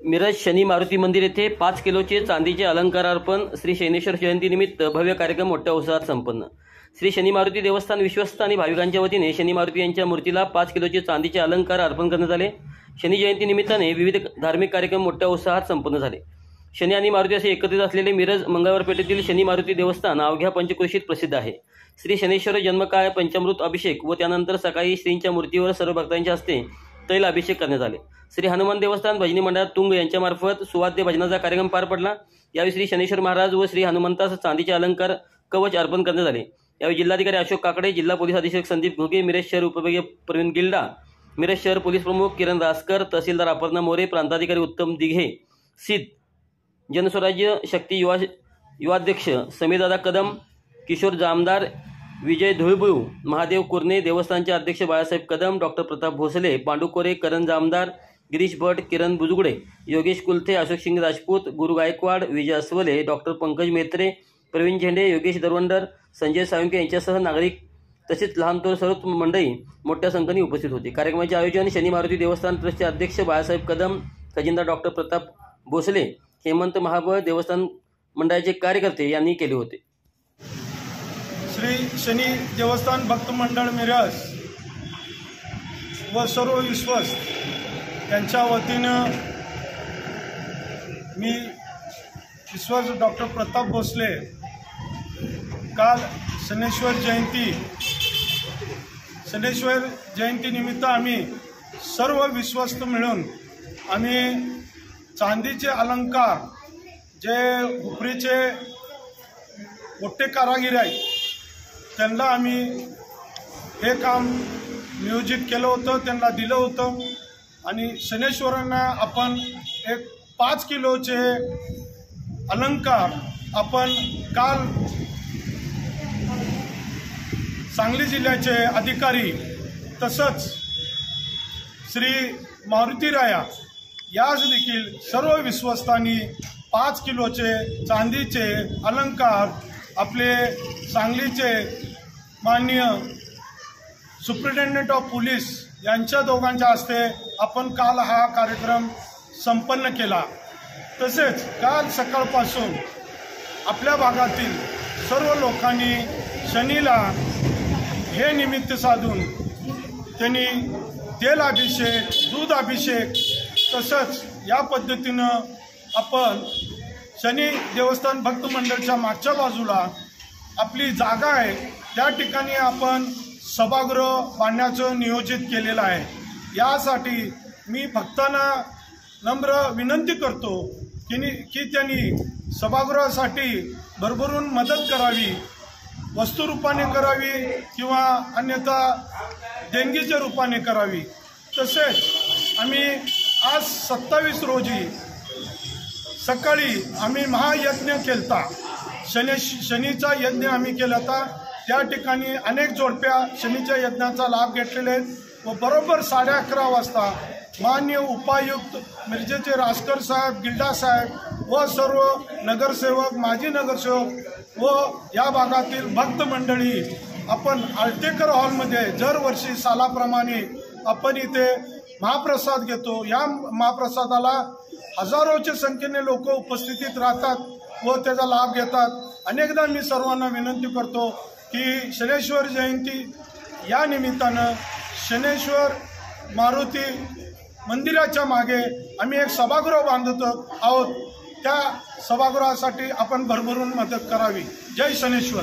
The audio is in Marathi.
मिरज शनी मारुती मंदिर येथे 5 किलोचे चांदीचे अलंकार अर्पण श्री शनैश्वर जयंतीनिमित्त भव्य कार्यक्रम मोठ्या उत्साहात संपन्न। श्री शनी मारुती देवस्थान विश्वस्त आणि भाविकांच्या वतीने शनी मारुती यांच्या मूर्तीला 5 किलोचे चांदीचे अलंकार अर्पण करण्यात आले। शनी जयंती निमित्ताने विविध धार्मिक कार्यक्रम मोठ्या उत्साहात संपन्न झाले। शनी आणि मारुती असे एकत्रित असलेले मिरज मंगळवार पेठेतील शनी मारुती देवस्थान अवघ्या पंचक्रोशीत प्रसिद्ध आहे। श्री शनैश्वर जन्मकाळ पंचामृत अभिषेक व त्यानंतर सकाळी श्रींच्या मूर्तीवर सर्व भक्तांच्या हस्ते तैल अभिषेक करण्यात आले। श्री हनुमान देवस्थान भजनी मंडळात तुंग यांच्यामार्फत सुवाद्य भजनाचा कार्यक्रम पार पडला। यावेळी श्री शनैश्वर महाराज व श्री हनुमंतास चांदीचे अलंकार कवच अर्पण करण्यात आले। यावेळी जिल्हाधिकारी अशोक काकडे, जिल्हा पोलीस अधीक्षक संदीप घोगे, मिरज शहर उपविभागीय प्रवीण गिल्डा, मिरज शहर पोलीस प्रमुख किरण रासकर, तहसीलदार अपर्णा मोरे, प्रांताधिकारी उत्तम दिघे, सिद्ध जनस्वराज्य शक्ती युवाध्यक्ष समीरदादा कदम, किशोर जामदार, विजय धुळबुळ, महादेव कुर्णे, देवस्थानचे अध्यक्ष बाळासाहेब कदम, डॉक्टर प्रताप भोसले, पांडू कोरे, करण जामदार, गिरीश भट, किरण बुजुगडे, योगेश कुलथे, अशोक सिंग राजपूत, गुरु गायकवाड, विजय अस्वले, डॉक्टर पंकज मेत्रे, प्रवीण झेंडे, योगेश दरवंडर, संजय साळुंखे यांच्यासह नागरिक तसेच लहान थोर सर्व मंडळी मोठ्या संख्येने उपस्थित होते। कार्यक्रमाचे आयोजन शनी मारुती देवस्थान ट्रस्टचे अध्यक्ष बाळासाहेब कदम, खजिनदार डॉक्टर प्रताप भोसले, हेमंत महाबळ, देवस्थान मंडळाचे कार्यकर्ते यांनी केले होते। श्री शनी देवस्थान भक्त मंडळ मिरज व सर्व विश्वस्त यांच्या वतीनं मी विश्वास डॉक्टर प्रताप भोसले काल शनैश्वर जयंती निमित्त आम्ही सर्व विश्वस्त मिळून आम्ही चांदीचे अलंकार जे हुपरीचे मोठे कारागीर आहेत त्यांना आम्ही हे काम नियोजित केलं होतं, त्यांना दिलं होतं आणि शनैश्वरांना आपण एक 5 किलोचे अलंकार आपण काल सांगली जिल्ह्याचे अधिकारी तसंच श्री मारुती राया यास देखील सर्व विश्वस्तांनी 5 किलोचे चांदीचे अलंकार आपले सांगलीचे माननीय सुप्रिटेंडेंट ऑफ पोलीस यांच्या दोघांच्या हस्ते आपण काल हा कार्यक्रम संपन्न केला। तसेच काल सकाळपासून आपल्या भागातील सर्व लोकांनी शनीला हे निमित्त साधून त्यांनी तेल अभिषेक, दूध अभिषेक तसंच या पद्धतीनं आपण शनी देवस्थान भक्त मंडळाच्या मागच्या बाजूला आपली जागा आहे त्या ठिकाणी आपण सभागृह बांधण्याचं नियोजित केलेलं आहे। यासाठी मी भक्तांना नम्र विनंती करतो की त्यांनी सभागृहासाठी भरभरून मदत करावी, वस्तुरूपाने करावी किंवा अन्यथा देणगीच्या रूपाने करावी। तसेच आम्ही आज 27 रोजी सकाळी आम्ही महायज्ञ केलता, शनीचा यज्ञ आम्ही केला होता। त्या ठिकाणी अनेक जोडप्या शनीच्या यज्ञाचा लाभ घेतलेले आहेत व बरोबर 11:30 वाजता माननीय उपायुक्त मिरजेचे रासकर साहेब, गिल्डा साहेब व सर्व नगरसेवक, माजी नगरसेवक व या भागातील भक्त मंडळी आपण आळतेकर हॉलमध्ये दरवर्षी सालाप्रमाणे आपण इथे महाप्रसाद घेतो। या महाप्रसादाला हजारोच्या संख्येने लोक उपस्थितीत राहतात व त्याचा लाभ घेतात। अनेकदा मी सर्वांना विनंती करतो की शनैश्वर जयंती या निमित्तानं शनैश्वर मारुती मंदिराच्या मागे आम्ही एक सभागृह बांधत आहोत, त्या सभागृहासाठी आपण भरभरून मदत करावी। जय शनैश्वर।